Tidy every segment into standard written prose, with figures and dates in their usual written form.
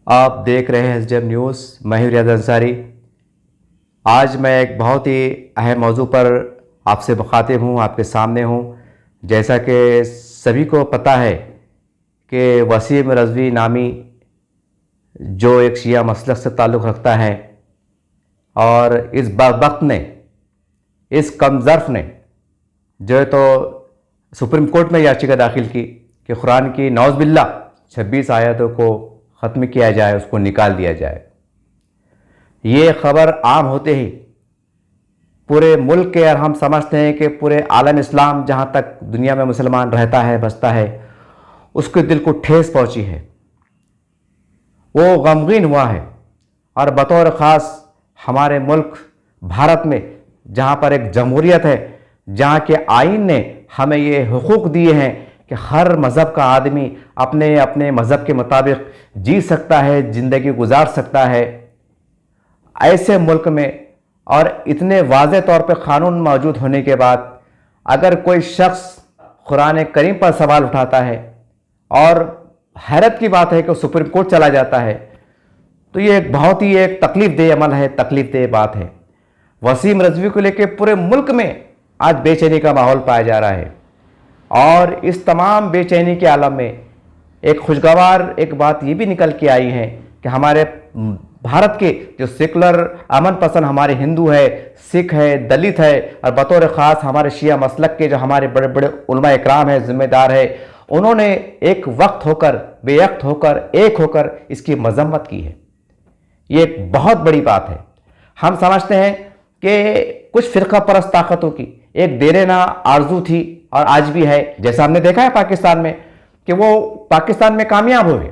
आप देख रहे हैं SDM न्यूज़। मैं हूं रियाज अंसारी। आज मैं एक बहुत ही अहम मौजू पर आपसे मुखातिब हूं, आपके सामने हूं। जैसा कि सभी को पता है कि वसीम रज़वी नामी जो एक शिया मसलक से ताल्लुक़ रखता है और इस बदबख्त ने, इस कमज़र्फ़ ने जो है तो सुप्रीम कोर्ट में याचिका दाखिल की कि कुरान की नौज़ बिल्ला 26 आयतों को ख़त्म किया जाए, उसको निकाल दिया जाए। ये ख़बर आम होते ही पूरे मुल्क के, और हम समझते हैं कि पूरे आलम इस्लाम जहाँ तक दुनिया में मुसलमान रहता है बसता है, उसके दिल को ठेस पहुँची है, वो गमगीन हुआ है। और बतौर ख़ास हमारे मुल्क भारत में, जहाँ पर एक जमहूरियत है, जहाँ के आइन ने हमें ये हुकूक दिए हैं कि हर मज़हब का आदमी अपने अपने मज़हब के मुताबिक जी सकता है, ज़िंदगी गुजार सकता है। ऐसे मुल्क में और इतने वाज़े तौर पे क़ानून मौजूद होने के बाद अगर कोई शख्स कुरान करीम पर सवाल उठाता है, और हैरत की बात है कि सुप्रीम कोर्ट चला जाता है, तो ये एक बहुत ही एक तकलीफ़ देह अमल है, तकलीफ़ देह बात है। वसीम रज़वी को लेकर पूरे मुल्क में आज बेचैनी का माहौल पाया जा रहा है। और इस तमाम बेचैनी के आलम में एक खुशगवार एक बात ये भी निकल के आई है कि हमारे भारत के जो सेकुलर अमन पसंद हमारे हिंदू है, सिख है, दलित है, और बतौर ख़ास हमारे शिया मसलक के जो हमारे बड़े बड़े उलमा इकराम है, ज़िम्मेदार है, उन्होंने एक वक्त होकर, बेवक्त होकर, एक होकर इसकी मजम्मत की है। ये एक बहुत बड़ी बात है। हम समझते हैं कि कुछ फ़िरका परस्त ताकतों की एक देरेना आरजू थी और आज भी है। जैसा हमने देखा है पाकिस्तान में कि वो पाकिस्तान में कामयाब हुए,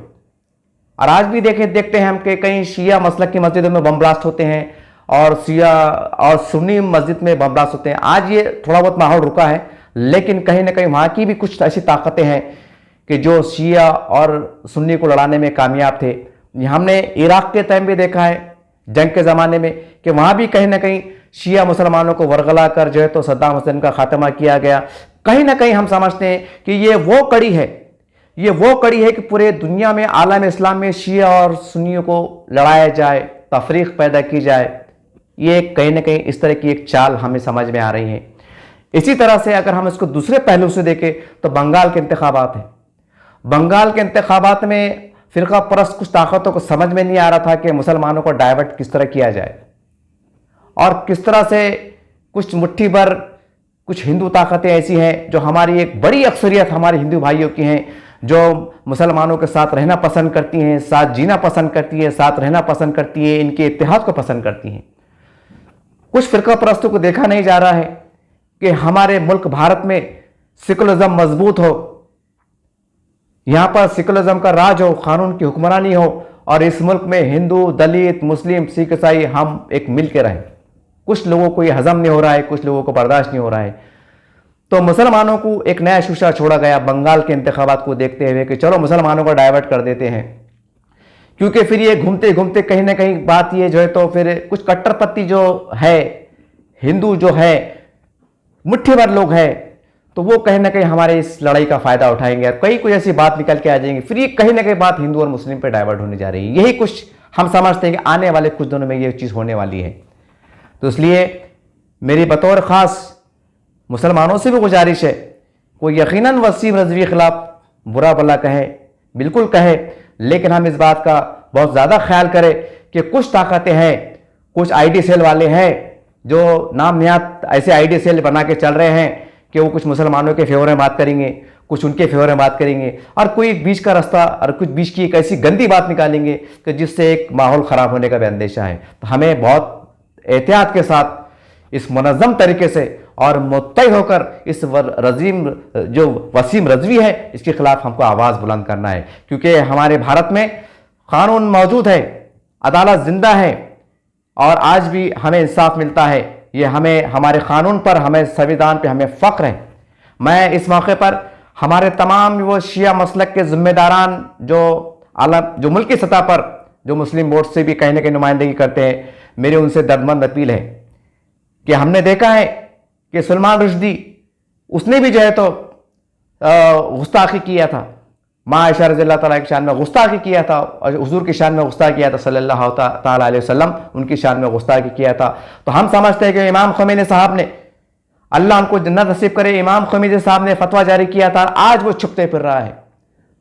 और आज भी देखते हैं हम कि कहीं शिया मसलक की मस्जिदों में बम ब्लास्ट होते हैं और शिया और सुन्नी मस्जिद में बम ब्लास्ट होते हैं। आज ये थोड़ा बहुत माहौल रुका है, लेकिन कहीं ना कहीं वहाँ की भी कुछ ऐसी ताकतें हैं कि जो शिया और सुन्नी को लड़ाने में कामयाब थे। हमने इराक़ के टाइम भी देखा है, जंग के ज़माने में, कि वहाँ भी कहीं ना कहीं शिया मुसलमानों को वरगला कर जो है तो सद्दाम हुसैन का खात्मा किया गया। कहीं ना कहीं हम समझते हैं कि ये वो कड़ी है, ये वो कड़ी है कि पूरे दुनिया में, आलम इस्लाम में शिया और सुन्नियों को लड़ाया जाए, तफरीक पैदा की जाए। ये कहीं ना कहीं इस तरह की एक चाल हमें समझ में आ रही है। इसी तरह से अगर हम इसको दूसरे पहलू से देखें तो बंगाल के इंतखाबात हैं। बंगाल के इंतखाबात में फ़िरका परस्त कुछ ताकतों को समझ में नहीं आ रहा था कि मुसलमानों को डाइवर्ट किस तरह किया जाए, और किस तरह से कुछ मुट्ठी भर कुछ हिंदू ताकतें ऐसी हैं जो हमारी एक बड़ी अक्सरियत हमारे हिंदू भाइयों की हैं, जो मुसलमानों के साथ रहना पसंद करती हैं, साथ जीना पसंद करती हैं, साथ रहना पसंद करती हैं, इनके इत्तेहाद को पसंद करती हैं। कुछ फ़िरका परस्तों को देखा नहीं जा रहा है कि हमारे मुल्क भारत में सेकुलरिज्म मजबूत हो, यहाँ पर सेकुलरिज्म का राज हो, कानून की हुक्मरानी हो, और इस मुल्क में हिंदू, दलित, मुस्लिम, सिख, ईसाई हम एक मिल के रहें। कुछ लोगों को ये हजम नहीं हो रहा है, कुछ लोगों को बर्दाश्त नहीं हो रहा है। तो मुसलमानों को एक नया शुशा छोड़ा गया बंगाल के इंतखाबात को देखते हुए कि चलो मुसलमानों को डाइवर्ट कर देते हैं, क्योंकि फिर ये घूमते घूमते कहीं ना कहीं बात ये जो है तो फिर कुछ कट्टरपंथी जो है, हिंदू जो है, मुट्ठी भर लोग हैं, तो वो कहीं ना कहीं हमारे इस लड़ाई का फ़ायदा उठाएंगे और कई कोई ऐसी बात निकल के आ जाएंगी। फिर ये कहीं ना कहीं बात हिंदू और मुस्लिम पे डाइवर्ट होने जा रही है। यही कुछ हम समझते हैं कि आने वाले कुछ दिनों में ये चीज़ होने वाली है। तो इसलिए मेरी बतौर ख़ास मुसलमानों से भी गुजारिश है, कोई यकीनन वसीम रज़वी के खिलाफ बुरा भला कहे, बिल्कुल कहे, लेकिन हम इस बात का बहुत ज़्यादा ख्याल करें कि कुछ ताकतें हैं, कुछ आईडी सेल वाले हैं जो नाम निहात ऐसे आईडी सेल बना के चल रहे हैं कि वो कुछ मुसलमानों के फेवर में बात करेंगे, कुछ उनके फेवर में बात करेंगे, और कोई बीच का रास्ता और कुछ बीच की एक ऐसी गंदी बात निकालेंगे कि जिससे एक माहौल ख़राब होने का भी अंदेशा है। तो हमें बहुत एहतियात के साथ इस मुनज़्ज़म तरीके से और मुत्तहि होकर इस जो वसीम रज़वी है, इसके खिलाफ हमको आवाज़ बुलंद करना है, क्योंकि हमारे भारत में कानून मौजूद है, अदालत जिंदा है, और आज भी हमें इंसाफ मिलता है। ये हमें हमारे कानून पर, हमें संविधान पे हमें फ़ख्र है। मैं इस मौके पर हमारे तमाम वो शिया मसलक के ज़िम्मेदारान जो मुल्की सतह पर जो मुस्लिम बोर्ड से भी कहीं ना कहीं नुमाइंदगी करते हैं, मेरी उनसे दर्दमंद अपील है कि हमने देखा है कि सलमान रुश्दी, उसने भी जो है तो गुस्ताखी किया था, माँ आयशा रज़ियल्लाहु ताला की शान में गुस्ताखी किया था और हुजूर की शान में गुस्ताखी किया था सल्लल्लाहु ताला अलैहि वसल्लम, उनकी शान में गुस्ताखी किया था। तो हम समझते हैं कि इमाम ख़ुमैनी साहब ने, अल्लाह उनको जन्नत नसीब करे, इमाम ख़ुमैनी साहब ने फतवा जारी किया था, आज वो छुपते फिर रहा है,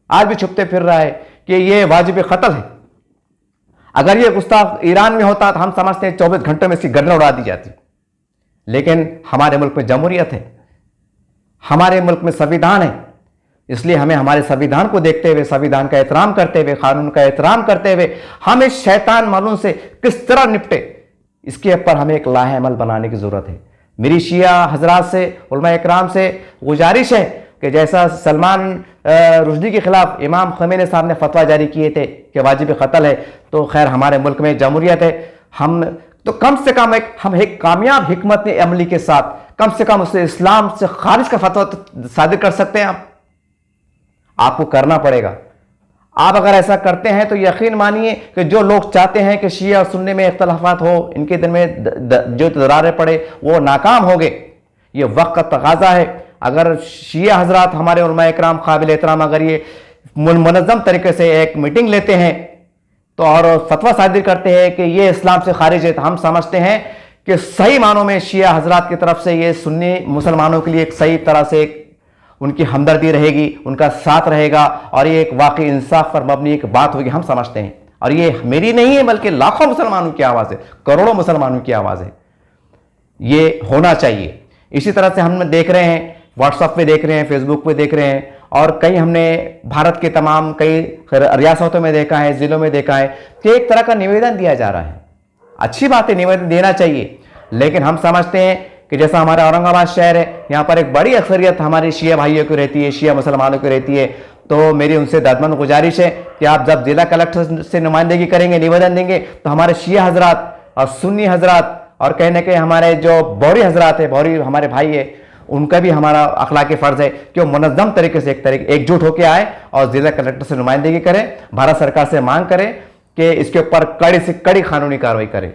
आज भी छुपते फिर रहा है कि ये वाजिब क़त्ल है। अगर ये गुस्ताख ईरान में होता तो हम समझते हैं 24 घंटों में इसकी गर्दन उड़ा दी जाती। लेकिन हमारे मुल्क में जमहूरियत है, हमारे मुल्क में संविधान है, इसलिए हमें हमारे संविधान को देखते हुए, संविधान का एहतराम करते हुए, कानून का एहतराम करते हुए हम इस शैतान मालूम से किस तरह निपटे, इसके ऊपर हमें एक लाहे अमल बनाने की ज़रूरत है। मेरी शिया हजरात से, उलमा इकराम से गुजारिश है कि जैसा सलमान रुश्दी के खिलाफ इमाम ख़ुमैनी साहब ने फतवा जारी किए थे कि वाजिब क़त्ल है, तो खैर हमारे मुल्क में जमहूरियत है, हम तो कम से कम हम एक कामयाब हिकमत अमली के साथ कम से कम उससे इस्लाम से खारिज का फतवा तो सादिर कर सकते हैं। आपको करना पड़ेगा। आप अगर ऐसा करते हैं तो यकीन मानिए कि जो लोग चाहते हैं कि शिया और सुन्नी में इख्तलाफात हो, इनके दिल में जो दरारें पड़े, वो नाकाम हो गए। ये वक्त का तकाजा है। अगर शिया हजरात, हमारे उलमा इकराम काबिल एहतराम, अगर ये मुनज़्ज़म तरीके से एक मीटिंग लेते हैं तो और फतवा सादिर करते हैं कि ये इस्लाम से खारिज है, तो हम समझते हैं कि सही मानों में शिया हजरात की तरफ से ये सुन्नी मुसलमानों के लिए एक सही तरह से उनकी हमदर्दी रहेगी, उनका साथ रहेगा और ये एक वाकई इंसाफ पर मबनी एक बात होगी, हम समझते हैं। और ये मेरी नहीं है बल्कि लाखों मुसलमानों की आवाज़ है, करोड़ों मुसलमानों की आवाज़ है। ये होना चाहिए। इसी तरह से हम देख रहे हैं, व्हाट्सएप पे देख रहे हैं, फेसबुक पे देख रहे हैं, और कई हमने भारत के तमाम कई रियासतों में देखा है, ज़िलों में देखा है कि एक तरह का निवेदन दिया जा रहा है। अच्छी बात है, निवेदन देना चाहिए, लेकिन हम समझते हैं कि जैसा हमारा औरंगाबाद शहर है, यहाँ पर एक बड़ी अक्सरियत हमारी शिया भाइयों की रहती है, शिया मुसलमानों की रहती है। तो मेरी उनसे दर्दमंद गुजारिश है कि आप जब जिला कलेक्टर से नुमाइंदगी करेंगे, निवेदन देंगे, तो हमारे शिया हजरात और सुन्नी हजरात और कहीं ना कहीं हमारे जो बौरी हजरात है, बौरी हमारे भाई है, उनका भी हमारा अखलाकी फ़र्ज़ है कि वो मुनज़्ज़म तरीके से एकजुट होकर आए और जिला कलेक्टर से नुमाइंदगी करें, भारत सरकार से मांग करें कि इसके ऊपर कड़ी से कड़ी कानूनी कार्रवाई करें।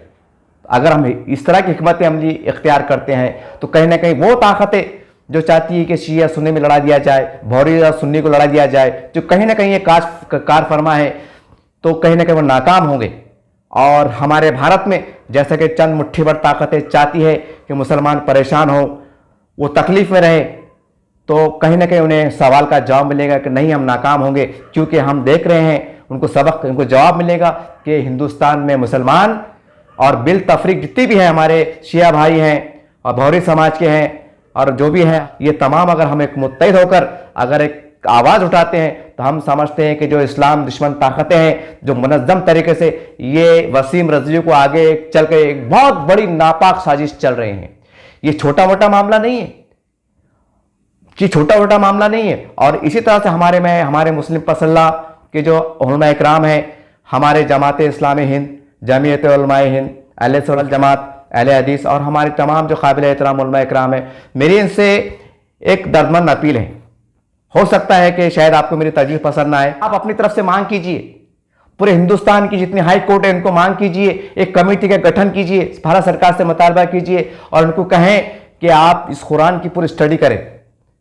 अगर हम इस तरह की हिकमत अमली इख्तियार करते हैं तो कहीं ना कहीं वो ताकतें जो चाहती है कि शिया सुन्नी में लड़ा दिया जाए, बौरी और सुन्नी को लड़ा दिया जाए, जो कहीं ना कहीं ये कार फरमा है, तो कहीं ना कहीं वो नाकाम होंगे। और हमारे भारत में जैसा कि चंद मुट्ठी भर ताकतें चाहती है कि मुसलमान परेशान हो, वो तकलीफ में रहे, तो कहीं ना कहीं उन्हें सवाल का जवाब मिलेगा कि नहीं, हम नाकाम होंगे, क्योंकि हम देख रहे हैं उनको सबक, उनको जवाब मिलेगा कि हिंदुस्तान में मुसलमान और बिल तफरीक जितनी भी हैं, हमारे शिया भाई हैं और बौरी समाज के हैं और जो भी हैं, ये तमाम अगर हम एक मुत्तहिद होकर अगर एक आवाज़ उठाते हैं तो हम समझते हैं कि जो इस्लाम दुश्मन ताकतें हैं, जो मुनज़्ज़म तरीके से ये वसीम रज़वी को आगे चल के एक बहुत बड़ी नापाक साजिश चल रही हैं, ये छोटा मोटा मामला नहीं है, कि छोटा मोटा मामला नहीं है। और इसी तरह से हमारे मुस्लिम पसल्ला के जो उलमा इकराम हैं, हमारे जमात इस्लामी हिंद, जमीयत उलमाए हिंद, अहले सुन्नत जमात, अहले हदीस और हमारे तमाम जो काबिल एहतराम उलमा इकराम है, मेरी इनसे एक दर्दमंद अपील है। हो सकता है कि शायद आपको मेरी तजवीज़ पसंद ना आए, आप अपनी तरफ से मांग कीजिए, पूरे हिंदुस्तान की जितनी हाई कोर्ट है उनको मांग कीजिए, एक कमेटी का गठन कीजिए, भारत सरकार से मुतालबा कीजिए और उनको कहें कि आप इस कुरान की पूरी स्टडी करें।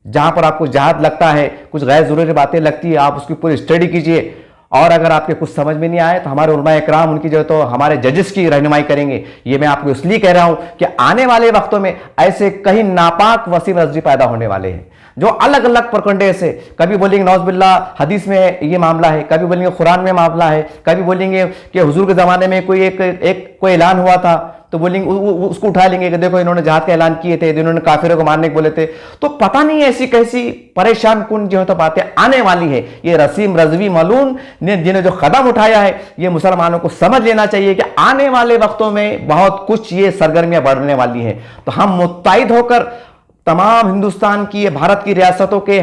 जहां पर आपको जहाद लगता है, कुछ गैर ज़रूरी बातें लगती है, आप उसकी पूरी स्टडी कीजिए। और अगर आपके कुछ समझ में नहीं आए तो हमारे उलमा इकराम उनकी जो तो हमारे जजेस की रहनुमाई करेंगे। ये मैं आपको इसलिए कह रहा हूं कि आने वाले वक्तों में ऐसे कहीं नापाक वसीम रज़वी पैदा होने वाले हैं, जो अलग अलग प्रकंडे से कभी बोलेंगे नौज़बिल्ला हदीस में ये मामला है, कभी बोलेंगे कुरान में मामला है, कभी बोलेंगे कि हुजूर के ज़माने में कोई कोई ऐलान हुआ था तो बोलेंगे उसको उठा लेंगे कि देखो इन्होंने जहाद का ऐलान किए थे, इन्होंने काफिरों को मारने को बोले थे। तो पता नहीं ऐसी कैसी परेशान कुन जो है तो बातें आने वाली है। ये वसीम रज़वी मलून ने जिन्हें जो कदम उठाया है, ये मुसलमानों को समझ लेना चाहिए कि आने वाले वक्तों में बहुत कुछ ये सरगर्मियां बढ़ने वाली हैं। तो हम मुत्तहिद होकर तमाम हिंदुस्तान की, भारत की रियासतों के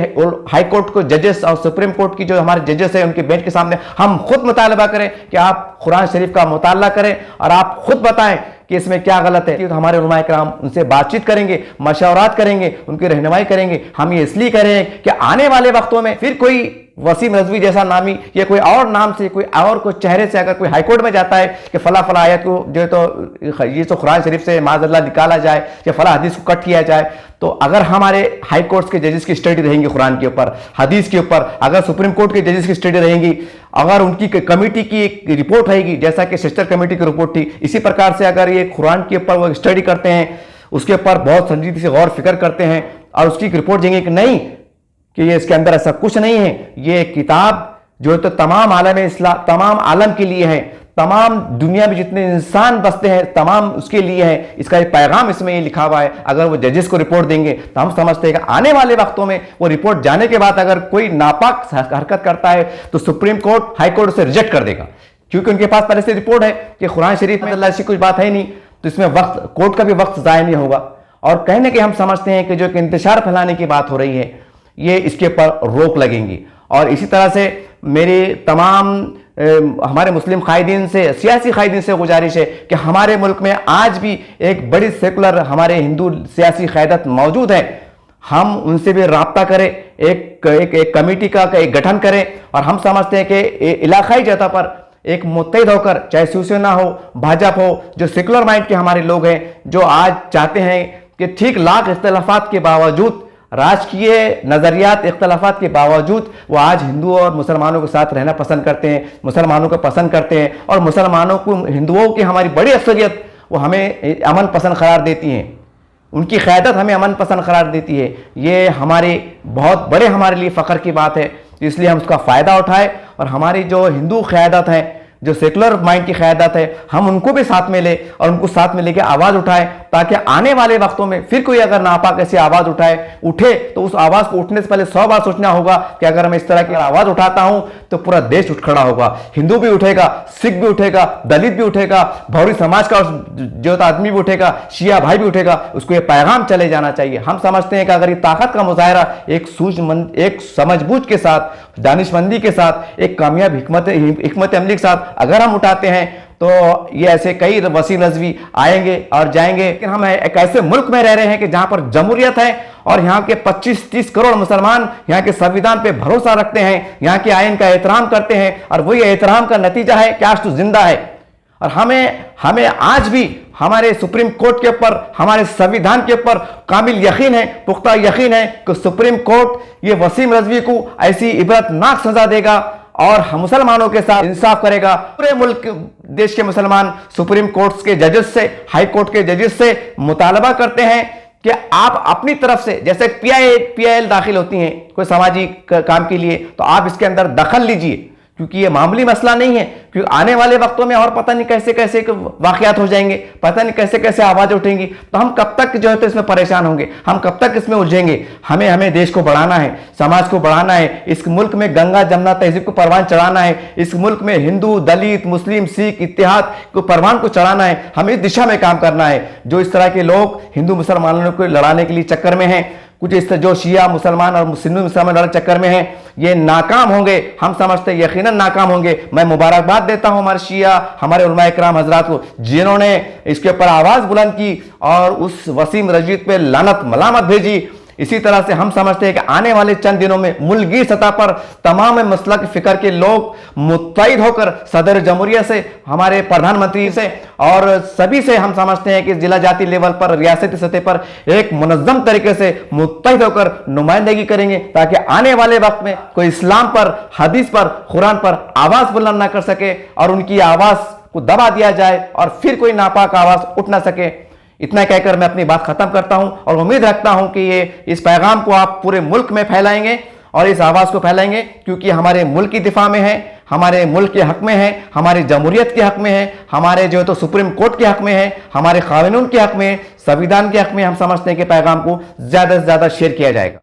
हाई कोर्ट को जजेस और सुप्रीम कोर्ट की जो हमारे जजेस हैं उनके बेंच के सामने हम खुद मुतालबा करें कि आप कुरान शरीफ का मुताला करें और आप खुद बताएं कि इसमें क्या गलत है। तो हमारे उलमा इकराम उनसे बातचीत करेंगे, मशवरात करेंगे, उनकी रहनुमाई करेंगे। हम ये इसलिए कह रहे हैं कि आने वाले वक्तों में फिर कोई वसीम रजवी जैसा नामी या कोई और नाम से कोई चेहरे से अगर कोई हाईकोर्ट में जाता है कि फला फला आयत को जो है तो ये तो कुरान शरीफ से माज़अल्लाह निकाला जाए या फला हदीस को कट किया जाए, तो अगर हमारे हाई कोर्ट्स के जजेस की स्टडी रहेंगी कुरान के ऊपर, हदीस के ऊपर, अगर सुप्रीम कोर्ट के जजेस की स्टडी रहेंगी, अगर उनकी कमेटी की एक रिपोर्ट रहेगी जैसा कि सिस्टर कमेटी की रिपोर्ट थी, इसी प्रकार से अगर ये कुरान के ऊपर वो स्टडी करते हैं, उसके ऊपर बहुत संजीदगी से गौर फिक्र करते हैं और उसकी रिपोर्ट देंगे कि नहीं, कि ये इसके अंदर ऐसा कुछ नहीं है, ये किताब जो है तो तमाम आलम इस्लाम, तमाम आलम के लिए है, तमाम दुनिया में जितने इंसान बसते हैं तमाम उसके लिए है, इसका एक पैगाम इसमें ये लिखा हुआ है। अगर वो जजेस को रिपोर्ट देंगे तो हम समझते हैं कि आने वाले वक्तों में वो रिपोर्ट जाने के बाद अगर कोई नापाक हरकत करता है तो सुप्रीम कोर्ट, हाई कोर्ट उसे रिजेक्ट कर देगा, क्योंकि उनके पास पहले से रिपोर्ट है कि कुरान शरीफ में ऐसी कुछ बात है नहीं, तो इसमें वक्त, कोर्ट का भी वक्त ज़ाया नहीं होगा। और कहीं ना कहीं हम समझते हैं कि जो इंतशार फैलाने की बात हो रही है, ये इसके ऊपर रोक लगेंगी। और इसी तरह से मेरी तमाम हमारे मुस्लिम कायदीन से, सियासी कायदीन से गुजारिश है कि हमारे मुल्क में आज भी एक बड़ी सेकुलर हमारे हिंदू सियासी क़यादत मौजूद है, हम उनसे भी राब्ता करें, एक कमेटी का एक गठन करें। और हम समझते हैं कि इलाकाई जगह पर एक मुत्तहिद होकर, चाहे शिवसेना हो, भाजपा हो, जो सेकुलर माइंड के हमारे लोग हैं, जो आज चाहते हैं कि ठीक लाख इख्तलाफात के बावजूद, राजकीय नज़रियात इख्तलाफात के बावजूद वो आज हिंदुओं और मुसलमानों के साथ रहना पसंद करते हैं, मुसलमानों को पसंद करते हैं। और मुसलमानों को, हिंदुओं की हमारी बड़ी अक्सरियत वो हमें अमन पसंद करार देती हैं, उनकी क़यादत हमें अमन पसंद करार देती है। ये हमारे बहुत बड़े हमारे लिए फ़ख्र की बात है, इसलिए हम उसका फ़ायदा उठाएं और हमारी जो हिंदू क़यादत है, जो सेकुलर माइंड की क़यादत है, हम उनको भी साथ में ले और उनको साथ में लेकर आवाज़ उठाएं, ताकि आने वाले वक्तों में फिर कोई अगर नापाक ऐसी आवाज़ उठे तो उस आवाज़ को उठने से पहले 100 बार सोचना होगा कि अगर मैं इस तरह की आवाज़ उठाता हूं तो पूरा देश उठ खड़ा होगा, हिंदू भी उठेगा, सिख भी उठेगा, दलित भी उठेगा, भौरी समाज का जो आदमी भी उठेगा, शिया भाई भी उठेगा, उसको ये पैगाम चले जाना चाहिए। हम समझते हैं कि अगर ये ताकत का मुजाहरा एक समझबूझ के साथ, दानिशमंदी के साथ, एक कामयाब हिकमत अमली के साथ अगर हम उठाते हैं तो ये ऐसे कई वसीम रजवी आएंगे और जाएंगे। लेकिन हम एक ऐसे मुल्क में रह रहे हैं कि जहां पर जमहूरियत है और यहाँ के 25-30 करोड़ मुसलमान यहाँ के संविधान पे भरोसा रखते हैं, यहाँ के आइन का एहतराम करते हैं, और वही एहतराम का नतीजा है कि आज तो जिंदा है। और हमें आज भी हमारे सुप्रीम कोर्ट के ऊपर, हमारे संविधान के ऊपर कामिल यकीन है, पुख्ता यकीन है कि सुप्रीम कोर्ट ये वसीम रजवी को ऐसी इबरतनाक सजा देगा और हम मुसलमानों के साथ इंसाफ करेगा। पूरे मुल्क, देश के मुसलमान सुप्रीम कोर्ट के जजेस से, हाई कोर्ट के जजेस से मुतालबा करते हैं कि आप अपनी तरफ से, जैसे PIL दाखिल होती हैं कोई सामाजिक काम के लिए, तो आप इसके अंदर दखल लीजिए, क्योंकि ये मामूली मसला नहीं है। क्योंकि आने वाले वक्तों में और पता नहीं कैसे कैसे वाकयात हो जाएंगे, पता नहीं कैसे कैसे आवाज़ उठेंगी, तो हम कब तक जो है तो इसमें परेशान होंगे, हम कब तक इसमें उलझेंगे। हमें देश को बढ़ाना है, समाज को बढ़ाना है, इस मुल्क में गंगा जमुना तहजीब को परवान चढ़ाना है, इस मुल्क में हिंदू, दलित, मुस्लिम, सिख इत्तेहाद को परवान को चढ़ाना है। हमें इस दिशा में काम करना है। जो इस तरह के लोग हिंदू मुसलमानों को लड़ाने के लिए चक्कर में हैं, कुछ इस जो शिया मुसलमान और सिंधु मुसलमान लड़ाई चक्कर में हैं, ये नाकाम होंगे, हम समझते हैं यकीनन नाकाम होंगे। मैं मुबारकबाद देता हूं हमारे शिया, हमारे उलमा इकराम हजरात को, जिन्होंने इसके ऊपर आवाज़ बुलंद की और उस वसीम रजवी पे लानत मलामत भेजी। इसी तरह से हम समझते हैं कि आने वाले चंद दिनों में मुल्की सतह पर तमाम मसलक फिक्र के लोग मुत्तहिद होकर सदर जमहूरिया से, हमारे प्रधानमंत्री से और सभी से हम समझते हैं कि जिला जाति लेवल पर, रियासती सतह पर एक मुनज़्ज़म तरीके से मुत्तहिद होकर नुमाइंदगी करेंगे, ताकि आने वाले वक्त में कोई इस्लाम पर, हदीस पर, कुरान पर आवाज़ बुलंद ना कर सके और उनकी आवाज़ को दबा दिया जाए और फिर कोई नापाक आवाज़ उठ ना सके। इतना कहकर मैं अपनी बात खत्म करता हूं और उम्मीद रखता हूं कि इस पैगाम को आप पूरे मुल्क में फैलाएंगे और इस आवाज़ को फैलाएंगे, क्योंकि हमारे मुल्क की दिफा में है, हमारे मुल्क के हक में है, हमारी जमहूरियत के हक में है, हमारे जो है तो सुप्रीम कोर्ट के हक में है, हमारे कानून के हक में है, संविधान के हक में। हम समझते हैं कि पैगाम को ज़्यादा से ज़्यादा शेयर किया जाएगा।